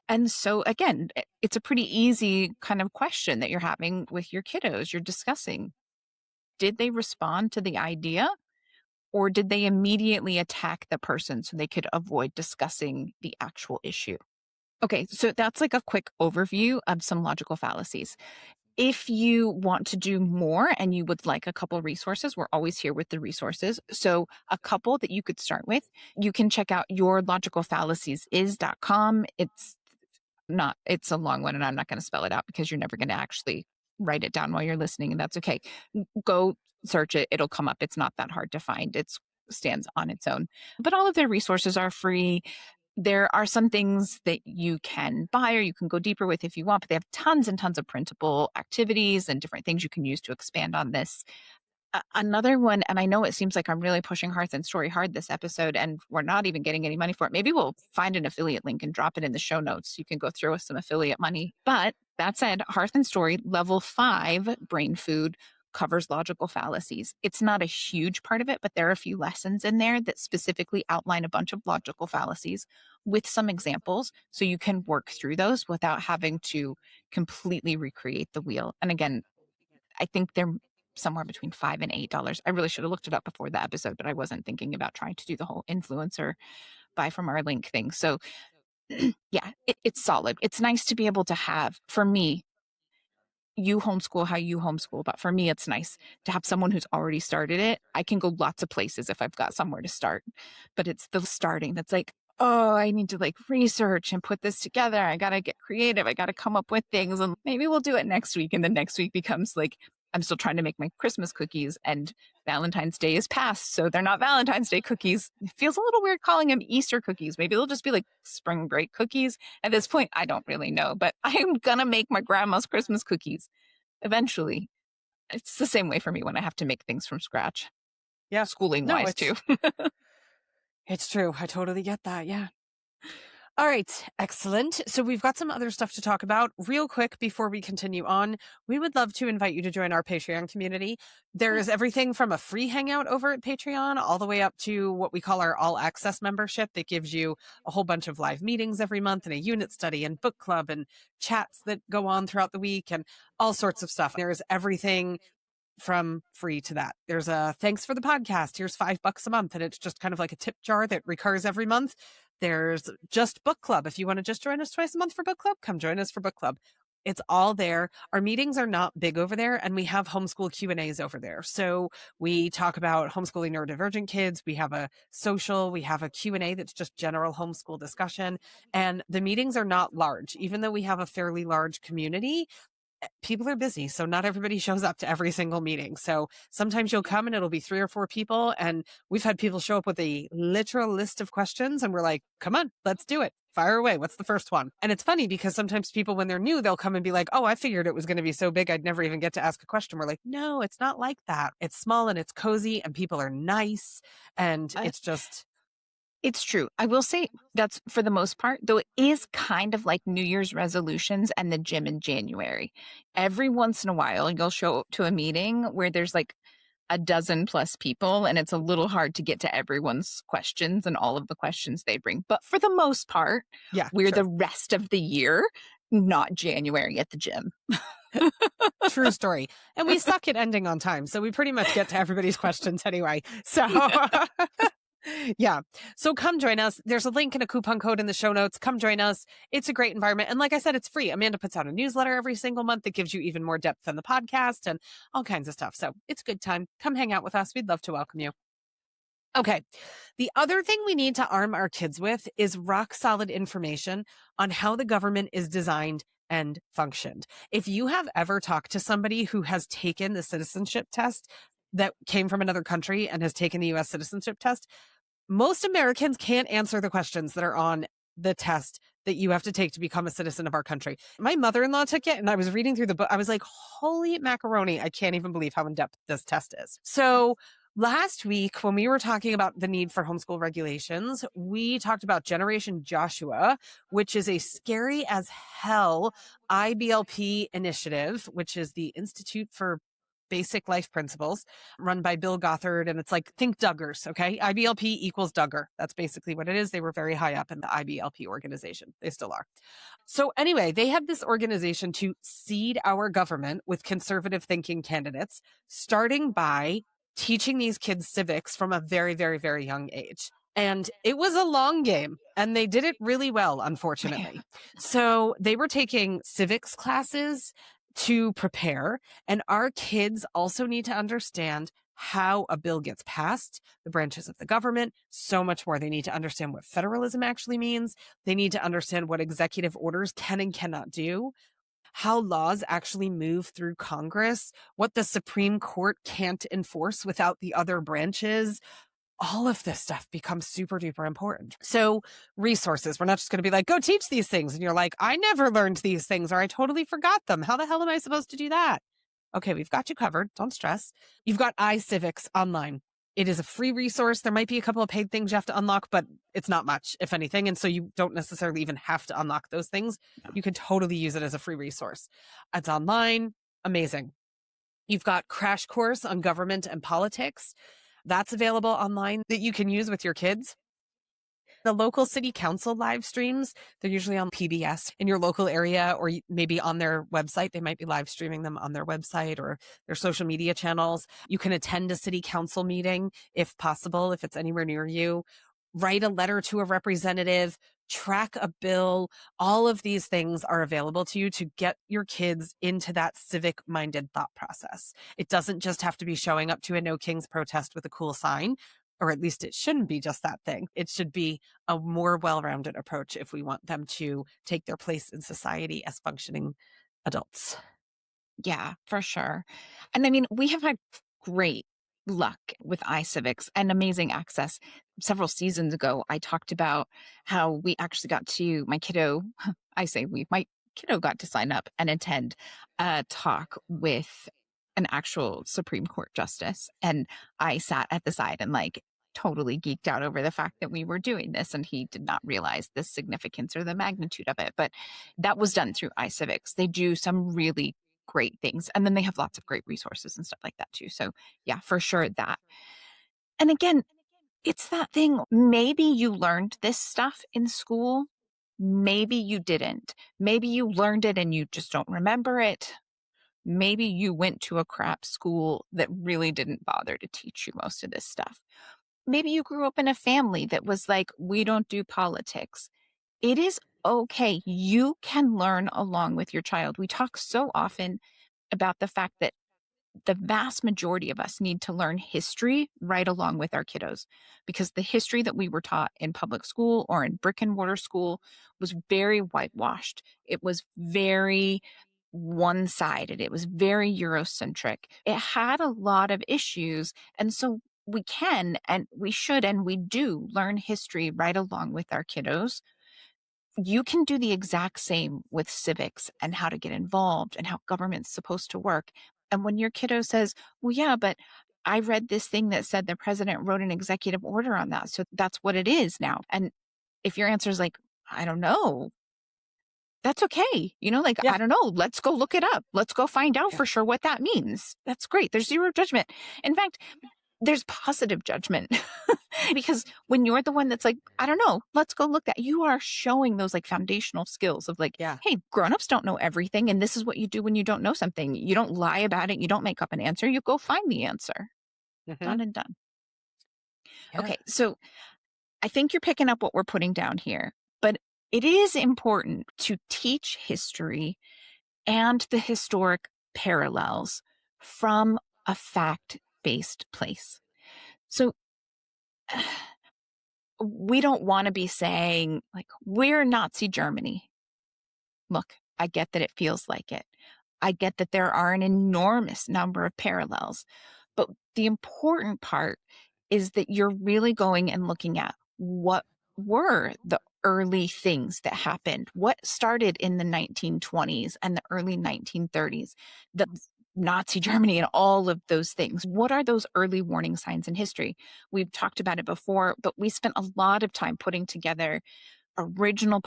And so, again, it's a pretty easy kind of question that you're having with your kiddos. You're discussing, did they respond to the idea, or did they immediately attack the person so they could avoid discussing the actual issue? Okay, so that's like a quick overview of some logical fallacies. If you want to do more and you would like a couple resources, we're always here with the resources. So a couple that you could start with, you can check out yourlogicalfallaciesIs.com. It's a long one and I'm not going to spell it out because you're never going to actually write it down while you're listening, and that's okay. Go search it. It'll come up. It's not that hard to find. It's stands on its own. But all of their resources are free. There are some things that you can buy or you can go deeper with if you want, but they have tons and tons of printable activities and different things you can use to expand on this. Another one, and I know it seems like I'm really pushing Hearth and Story hard this episode, and we're not even getting any money for it. Maybe we'll find an affiliate link and drop it in the show notes. You can go through with some affiliate money. But that said, Hearth and Story level 5 brain food covers logical fallacies. It's not a huge part of it, but there are a few lessons in there that specifically outline a bunch of logical fallacies with some examples so you can work through those without having to completely recreate the wheel. And again, I think they're somewhere between $5 and $8. I really should have looked it up before the episode, but I wasn't thinking about trying to do the whole influencer buy from our link thing. So yeah, it's solid. It's nice to be able to have, for me, you homeschool how you homeschool, but for me, it's nice to have someone who's already started it. I can go lots of places if I've got somewhere to start, but it's the starting that's like, oh, I need to like research and put this together. I got to get creative. I got to come up with things, and maybe we'll do it next week. And the next week becomes like, I'm still trying to make my Christmas cookies, and Valentine's Day is past. So they're not Valentine's Day cookies. It feels a little weird calling them Easter cookies. Maybe they'll just be like spring break cookies. At this point, I don't really know, but I'm going to make my grandma's Christmas cookies eventually. It's the same way for me when I have to make things from scratch. Yeah. Schooling No, wise too. it's true. I totally get that. Yeah. All right, excellent. So we've got some other stuff to talk about. Real quick before we continue on, we would love to invite you to join our Patreon community. There's everything from a free hangout over at Patreon all the way up to what we call our all access membership that gives you a whole bunch of live meetings every month and a unit study and book club and chats that go on throughout the week and all sorts of stuff. There's everything from free to that. There's a thanks for the podcast. Here's $5 a month. And it's just kind of like a tip jar that recurs every month. There's just book club. If you want to just join us twice a month for book club, come join us for book club. It's all there. Our meetings are not big over there, and we have homeschool Q&As over there. So we talk about homeschooling neurodivergent kids. We have a social, we have a Q&A that's just general homeschool discussion. And the meetings are not large. Even though we have a fairly large community, people are busy. So not everybody shows up to every single meeting. So sometimes you'll come and it'll be 3 or 4 people. And we've had people show up with a literal list of questions. And we're like, come on, let's do it. Fire away. What's the first one? And it's funny because sometimes people, when they're new, they'll come and be like, oh, I figured it was going to be so big, I'd never even get to ask a question. We're like, no, it's not like that. It's small and it's cozy and people are nice. And it's just... It's true. I will say that's for the most part, though it is kind of like New Year's resolutions and the gym in January. Every once in a while, you'll show up to a meeting where there's like a dozen plus people, and it's a little hard to get to everyone's questions and all of the questions they bring. But for the most part, Yeah, we're sure. the rest of the year, not January at the gym. True story. And we suck at ending on time. So we pretty much get to everybody's questions anyway. So... yeah. So come join us. There's a link and a coupon code in the show notes. Come join us. It's a great environment. And like I said, it's free. Amanda puts out a newsletter every single month that gives you even more depth than the podcast and all kinds of stuff. So it's a good time. Come hang out with us. We'd love to welcome you. Okay. The other thing we need to arm our kids with is rock solid information on how the government is designed and functioned. If you have ever talked to somebody who has taken the citizenship test that came from another country and has taken the U.S. citizenship test, most Americans can't answer the questions that are on the test that you have to take to become a citizen of our country. My mother-in-law took it and I was reading through the book. I was like, holy macaroni. I can't even believe how in-depth this test is. So last week, when we were talking about the need for homeschool regulations, we talked about Generation Joshua, which is a scary as hell IBLP initiative, which is the Institute for Basic Life Principles, run by Bill Gothard. And it's like, think Duggars, okay? IBLP equals Duggar. That's basically what it is. They were very high up in the IBLP organization. They still are. So anyway, they had this organization to seed our government with conservative thinking candidates, starting by teaching these kids civics from a very, very, very young age. And it was a long game, and they did it really well, unfortunately. So they were taking civics classes to prepare. And our kids also need to understand how a bill gets passed, the branches of the government, so much more. They need to understand what federalism actually means. They need to understand what executive orders can and cannot do, how laws actually move through Congress, what the Supreme Court can't enforce without the other branches, all of this stuff becomes super duper important. So resources, we're not just going to be like, go teach these things. And you're like, I never learned these things or I totally forgot them. How the hell am I supposed to do that? Okay, we've got you covered. Don't stress. You've got iCivics online. It is a free resource. There might be a couple of paid things you have to unlock, but it's not much, if anything. And so you don't necessarily even have to unlock those things. You can totally use it as a free resource. It's online. Amazing. You've got Crash Course on Government and Politics. That's available online that you can use with your kids. The local city council live streams, they're usually on PBS in your local area or maybe on their website. They might be live streaming them on their website or their social media channels. You can attend a city council meeting if possible, if it's anywhere near you. Write a letter to a representative, track a bill. All of these things are available to you to get your kids into that civic-minded thought process. It doesn't just have to be showing up to a No Kings protest with a cool sign, or at least it shouldn't be just that thing. It should be a more well-rounded approach if we want them to take their place in society as functioning adults. Yeah, for sure. And I mean, we have had great luck with iCivics and amazing access. Several seasons ago, I talked about how we actually got to my kiddo, I say we, my kiddo got to sign up and attend a talk with an actual Supreme Court justice. And I sat at the side and like totally geeked out over the fact that we were doing this. And he did not realize the significance or the magnitude of it. But that was done through iCivics. They do some really great things. And then they have lots of great resources and stuff like that too. So yeah, for sure that. And again, it's that thing. Maybe you learned this stuff in school. Maybe you didn't. Maybe you learned it and you just don't remember it. Maybe you went to a crap school that really didn't bother to teach you most of this stuff. Maybe you grew up in a family that was like, we don't do politics. It is okay. You can learn along with your child. We talk so often about the fact that the vast majority of us need to learn history right along with our kiddos because the history that we were taught in public school or in brick and mortar school was very whitewashed. It was very one sided. It was very Eurocentric. It had a lot of issues. And so we can and we should and we do learn history right along with our kiddos. You can do the exact same with civics and how to get involved and how government's supposed to work. And when your kiddo says, well, yeah, but I read this thing that said the president wrote an executive order on that. So that's what it is now. And if your answer is like, I don't know, that's okay. Like, Yeah. I don't know. Let's go look it up. Let's go find out for sure what that means. That's great. There's zero judgment. In fact, there's positive judgment because when you're the one that's like, I don't know, let's go look that, you are showing those like foundational skills of like, Yeah. hey, grownups don't know everything. And this is what you do when you don't know something. You don't lie about it. You don't make up an answer. You go find the answer. Mm-hmm. Done and done. Yeah. Okay. So I think you're picking up what we're putting down here, but it is important to teach history and the historic parallels from a fact-based place. So we don't want to be saying, like, we're Nazi Germany. Look, I get that it feels like it. I get that there are an enormous number of parallels. But the important part is that you're really going and looking at what were the early things that happened, what started in the 1920s and the early 1930s, the Nazi Germany and all of those things. What are those early warning signs in history? We've talked about it before, but we spent a lot of time putting together original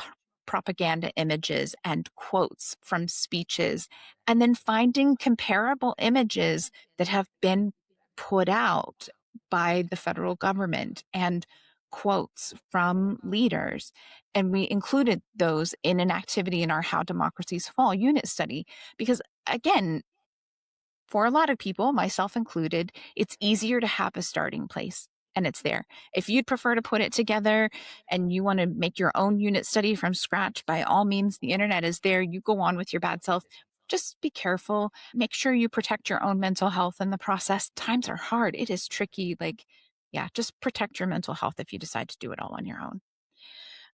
propaganda images and quotes from speeches, and then finding comparable images that have been put out by the federal government and quotes from leaders. And we included those in an activity in our How Democracies Fall unit study because, again, for a lot of people, myself included, it's easier to have a starting place and it's there. If you'd prefer to put it together and you want to make your own unit study from scratch, by all means, the internet is there. You go on with your bad self. Just be careful. Make sure you protect your own mental health in the process. Times are hard. It is tricky. Like, yeah, just protect your mental health if you decide to do it all on your own.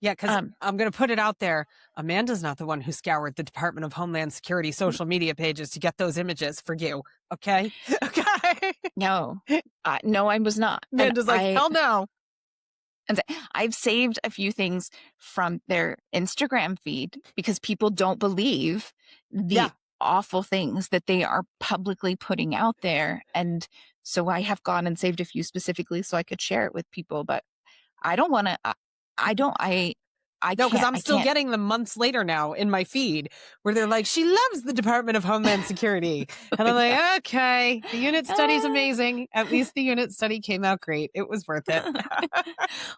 Yeah, because I'm going to put it out there. Amanda's not the one who scoured the Department of Homeland Security social media pages to get those images for you. Okay. Okay. No, no, I was not. And Amanda's like, hell no. I've saved a few things from their Instagram feed because people don't believe the Yeah, awful things that they are publicly putting out there. And so I have gone and saved a few specifically so I could share it with people. But I don't want to, I don't, no, because I'm I still can't. getting them months later now in my feed where they're like, she loves the Department of Homeland Security. And I'm Yeah. like, okay, the unit study's Uh, amazing. At least the unit study came out great. It was worth it.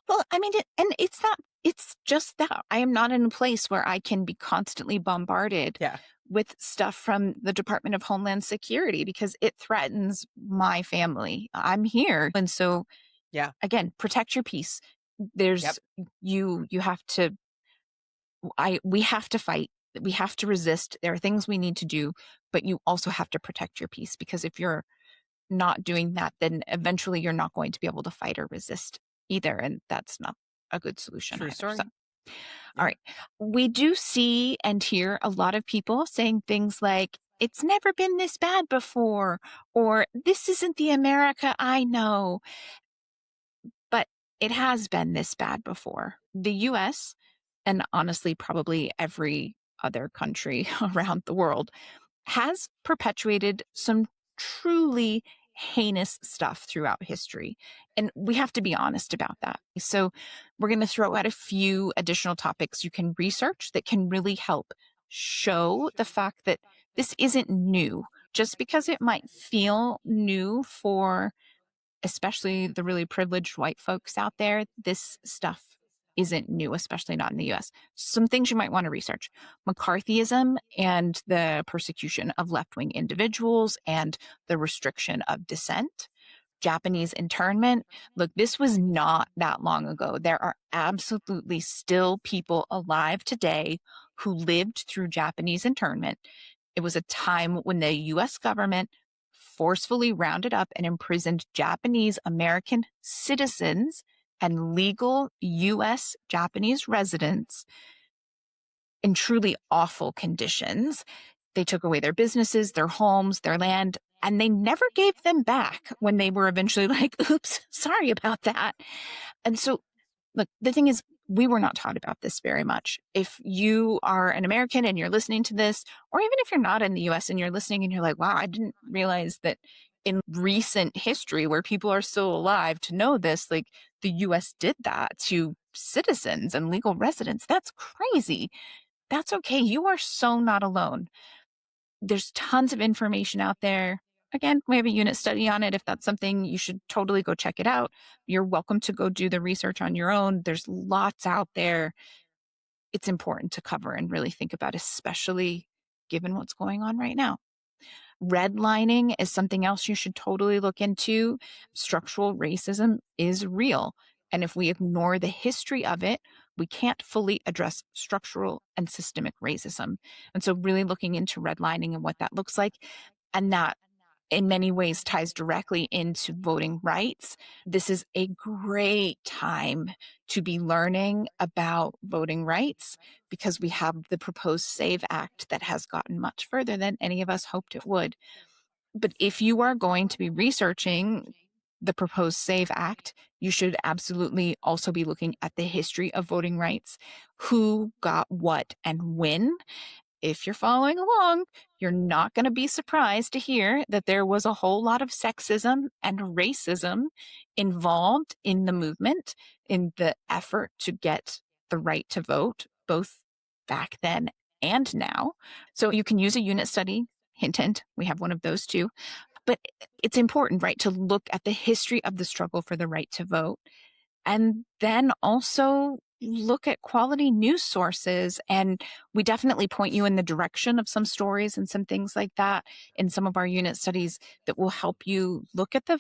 well, I mean, and it's just that I am not in a place where I can be constantly bombarded Yeah, with stuff from the Department of Homeland Security because it threatens my family. I'm here. And so, yeah, again, protect your peace. yep, There's you have to we have to fight. We have to resist. There are things we need to do, but you also have to protect your peace because if you're not doing that, then eventually you're not going to be able to fight or resist either. And that's not a good solution true either. So, story. all Yeah. right. We do see and hear a lot of people saying things like, it's never been this bad before, or this isn't the America I know. But it has been this bad before. The US, and honestly, probably every other country around the world, has perpetuated some truly heinous stuff throughout history. And we have to be honest about that. So, we're going to throw out a few additional topics you can research that can really help show the fact that this isn't new. Just because it might feel new for especially the really privileged white folks out there, this stuff isn't new, especially not in the US. Some things you might want to research: McCarthyism and the persecution of left wing individuals and the restriction of dissent. Japanese internment. Look, this was not that long ago. There are absolutely still people alive today who lived through Japanese internment. It was a time when the US government forcefully rounded up and imprisoned Japanese American citizens and legal US Japanese residents in truly awful conditions. They took away their businesses, their homes, their land, and they never gave them back when they were eventually like, oops, sorry about that. And so, look, the thing is, we were not taught about this very much. If you are an American and you're listening to this, or even if you're not in the US and you're listening and you're like, wow, I didn't realize that in recent history where people are still alive to know this, like the US did that to citizens and legal residents. That's crazy. That's okay. You are so not alone. There's tons of information out there. Again, we have a unit study on it. If that's something, you should totally go check it out. You're welcome to go do the research on your own. There's lots out there. It's important to cover and really think about, especially given what's going on right now. Redlining is something else you should totally look into. Structural racism is real. And if we ignore the history of it, we can't fully address structural and systemic racism. And so, really looking into redlining and what that looks like, and that in many ways ties directly into voting rights. This is a great time to be learning about voting rights because we have the proposed SAVE Act that has gotten much further than any of us hoped it would. But if you are going to be researching the proposed SAVE Act, you should absolutely also be looking at the history of voting rights, who got what and when. If you're following along, you're not going to be surprised to hear that there was a whole lot of sexism and racism involved in the movement, in the effort to get the right to vote, both back then and now. So you can use a unit study. Hint, hint, we have one of those too. But it's important, right, to look at the history of the struggle for the right to vote and then also look at quality news sources. And we definitely point you in the direction of some stories and some things like that in some of our unit studies that will help you look at the,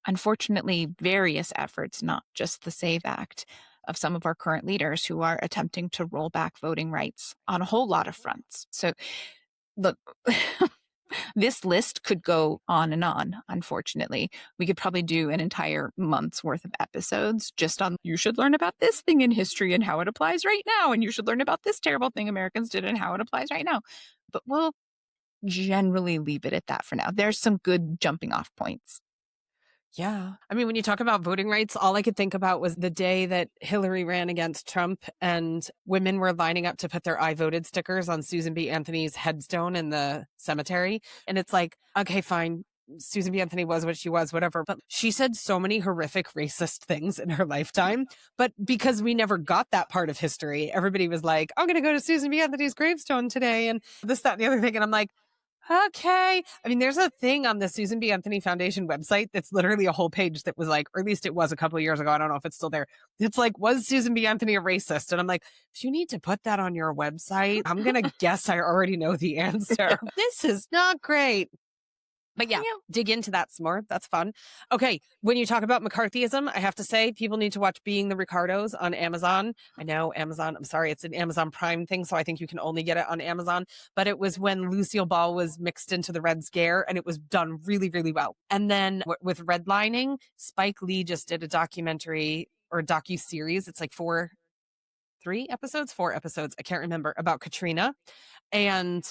unfortunately, various efforts, not just the SAVE Act, of some of our current leaders who are attempting to roll back voting rights on a whole lot of fronts. So, look, this list could go on and on, unfortunately. We could probably do an entire month's worth of episodes just on you should learn about this thing in history and how it applies right now. And you should learn about this terrible thing Americans did and how it applies right now. But generally leave it at that for now. There's some good jumping off points. Yeah. I mean, when you talk about voting rights, all I could think about was the day that Hillary ran against Trump and women were lining up to put their I voted stickers on Susan B. Anthony's headstone in the cemetery. And it's like, okay, fine. Susan B. Anthony was what she was, whatever. But she said so many horrific racist things in her lifetime. But because we never got that part of history, everybody was like, I'm going to go to Susan B. Anthony's gravestone today and this, that, and the other thing. And I'm like, okay. I mean, there's a thing on the Susan B. Anthony Foundation website that's literally a whole page that was like, or at least it was a couple of years ago. I don't know if it's still there. It's like, was Susan B. Anthony a racist? And I'm like, if you need to put that on your website, I'm going to guess I already know the answer. This is not great. But yeah, dig into that some more. That's fun. Okay. When you talk about McCarthyism, I have to say people need to watch Being the Ricardos on Amazon. I know Amazon, I'm sorry, it's an Amazon Prime thing. So I think you can only get it on Amazon. But it was when Lucille Ball was mixed into the Red Scare and it was done really, really well. And then with redlining, Spike Lee just did a documentary or docu-series. It's like 4 episodes. I can't remember, about Katrina. And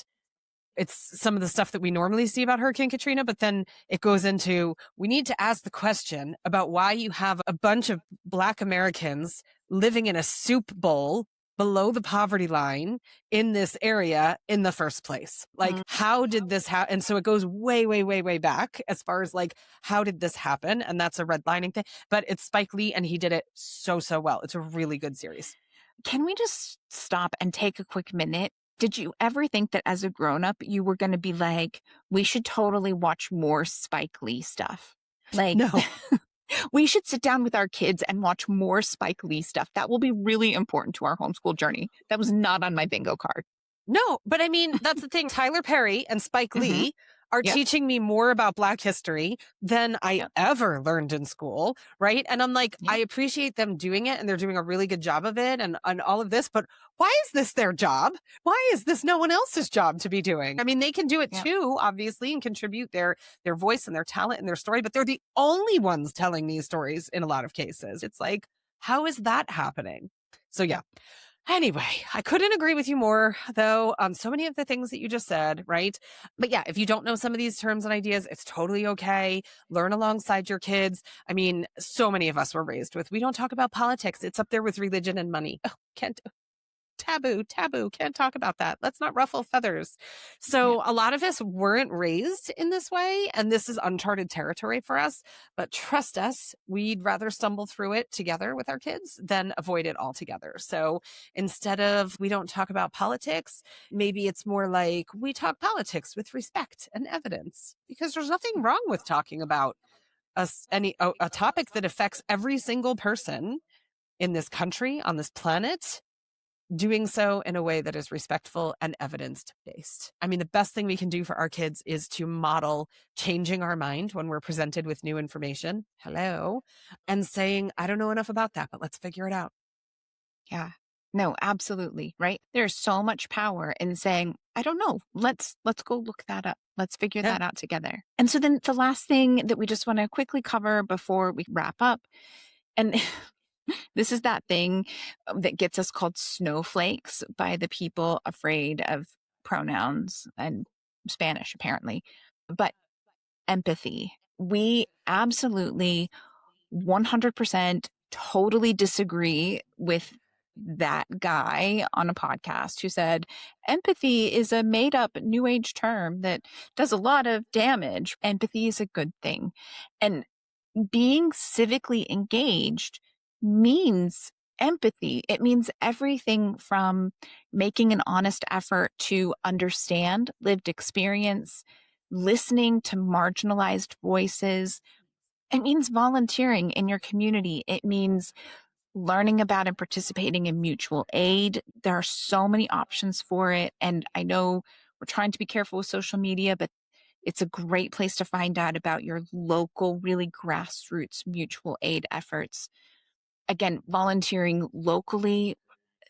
it's some of the stuff that we normally see about Hurricane Katrina, but then it goes into, we need to ask the question about why you have a bunch of Black Americans living in a soup bowl below the poverty line in this area in the first place. Like, how did this happen? And so it goes way, way, way, way back as far as like, how did this happen? And that's a redlining thing, but it's Spike Lee and he did it so, so well. It's a really good series. Can we just stop and take a quick minute? Did you ever think that as a grown-up, you were going to be like, we should totally watch more Spike Lee stuff? Like, No. We should sit down with our kids and watch more Spike Lee stuff. That will be really important to our homeschool journey. That was not on my bingo card. No, but I mean, that's the thing. Tyler Perry and Spike Lee are teaching me more about Black history than I ever learned in school, right? And I'm like, I appreciate them doing it and they're doing a really good job of it and all of this, but why is this their job? Why is this no one else's job to be doing? I mean, they can do it too, obviously, and contribute their voice and their talent and their story, but they're the only ones telling these stories in a lot of cases. It's like, how is that happening? So yeah. Anyway, I couldn't agree with you more, though, on so many of the things that you just said, right? But yeah, if you don't know some of these terms and ideas, it's totally okay. Learn alongside your kids. I mean, so many of us were raised with, we don't talk about politics. It's up there with religion and money. Oh, taboo, can't talk about that. Let's not ruffle feathers. So a lot of us weren't raised in this way, and this is uncharted territory for us. But trust us, we'd rather stumble through it together with our kids than avoid it altogether. So instead of we don't talk about politics, maybe it's more like we talk politics with respect and evidence, because there's nothing wrong with talking about a topic that affects every single person in this country, on this planet, doing so in a way that is respectful and evidence-based. I mean, the best thing we can do for our kids is to model changing our mind when we're presented with new information. Hello. And saying, I don't know enough about that, but let's figure it out. Yeah. No, absolutely. Right. There's so much power in saying, I don't know. Let's go look that up. Let's figure that out together. And so then the last thing that we just want to quickly cover before we wrap up, and this is that thing that gets us called snowflakes by the people afraid of pronouns and Spanish, apparently. But empathy. We absolutely 100% totally disagree with that guy on a podcast who said empathy is a made up new age term that does a lot of damage. Empathy is a good thing. And being civically engaged means empathy. It means everything from making an honest effort to understand lived experience, listening to marginalized voices. It means volunteering in your community. It means learning about and participating in mutual aid. There are so many options for it. And I know we're trying to be careful with social media, but it's a great place to find out about your local, really grassroots mutual aid efforts. Again, volunteering locally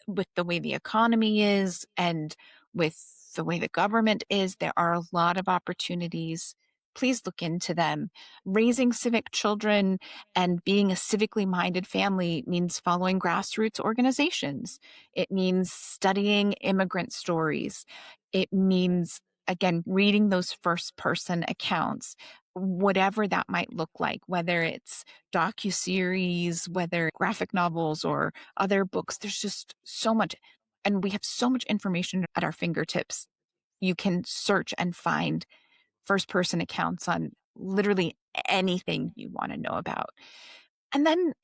with the way the economy is and with the way the government is, there are a lot of opportunities. Please look into them. Raising civic children and being a civically minded family means following grassroots organizations. It means studying immigrant stories. It means again, reading those first person accounts, whatever that might look like, whether it's docuseries, whether graphic novels or other books, there's just so much. And we have so much information at our fingertips. You can search and find first person accounts on literally anything you want to know about. And then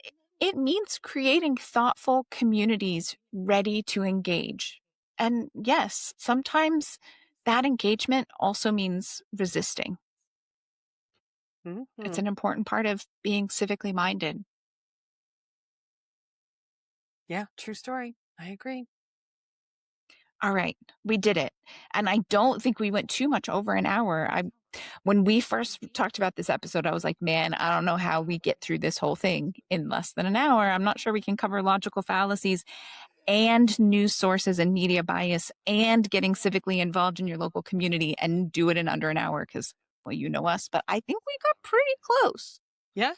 it means creating thoughtful communities ready to engage. And yes, sometimes that engagement also means resisting. It's Hmm. an important part of being civically minded. Yeah, true story. I agree. All right, we did it. And I don't think we went too much over an hour. When we first talked about this episode, I was like, man, I don't know how we get through this whole thing in less than an hour. I'm not sure we can cover logical fallacies and news sources and media bias and getting civically involved in your local community and do it in under an hour because, well, you know us, but I think we got pretty close. Yeah,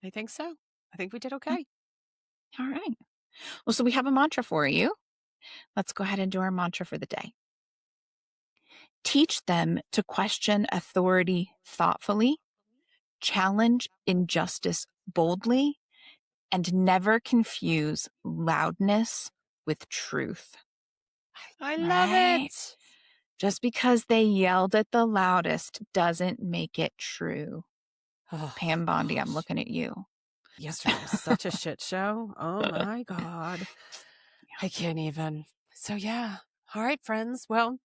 I think so. I think we did Mm, okay. all right. Well, so we have a mantra for you. Let's go ahead and do our mantra for the day. Teach them to question authority thoughtfully, challenge injustice boldly, and never confuse loudness with truth. I love Right? it. Just because they yelled at the loudest doesn't make it true. Oh, Pam Bondi, I'm gosh. looking at you. Yesterday was such a shit show. Oh my God. I can't even. So, yeah. All right, friends. Well,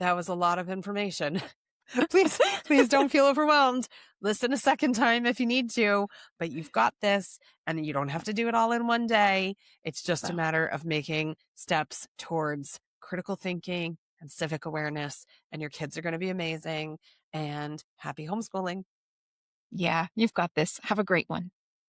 that was a lot of information. Please don't feel overwhelmed. Listen a second time if you need to, but you've got this and you don't have to do it all in one day. It's just a So, matter of making steps towards critical thinking and civic awareness, and your kids are going to be amazing. And happy homeschooling. yeah, you've got this. Have a great one.